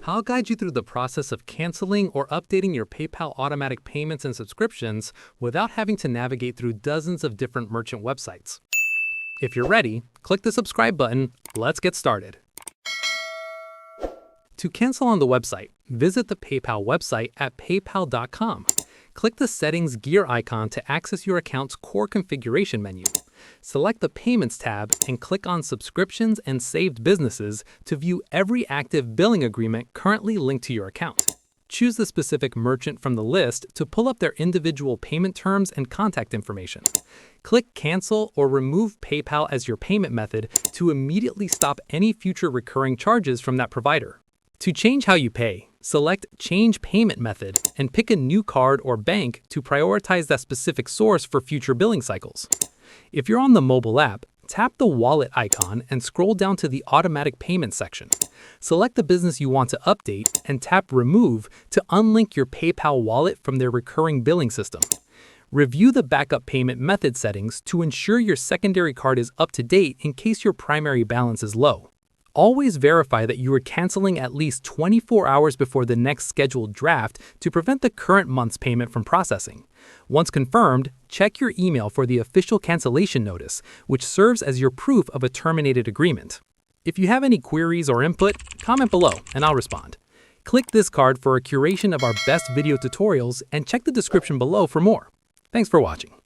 I'll guide you through the process of canceling or updating your PayPal automatic payments and subscriptions without having to navigate through dozens of different merchant websites. If you're ready, click the subscribe button. Let's get started. To cancel on the website, visit the PayPal website at paypal.com. Click the Settings gear icon to access your account's core configuration menu. Select the Payments tab and click on Subscriptions and Saved Businesses to view every active billing agreement currently linked to your account. Choose the specific merchant from the list to pull up their individual payment terms and contact information. Click Cancel or Remove PayPal as your payment method to immediately stop any future recurring charges from that provider. To change how you pay, select Change Payment Method and pick a new card or bank to prioritize that specific source for future billing cycles. If you're on the mobile app, tap the wallet icon and scroll down to the automatic payment section. Select the business you want to update and tap Remove to unlink your PayPal wallet from their recurring billing system. Review the backup payment method settings to ensure your secondary card is up to date in case your primary balance is low. Always verify that you are canceling at least 24 hours before the next scheduled draft to prevent the current month's payment from processing. Once confirmed, check your email for the official cancellation notice, which serves as your proof of a terminated agreement. If you have any queries or input, comment below and I'll respond. Click this card for a curation of our best video tutorials and check the description below for more. Thanks for watching.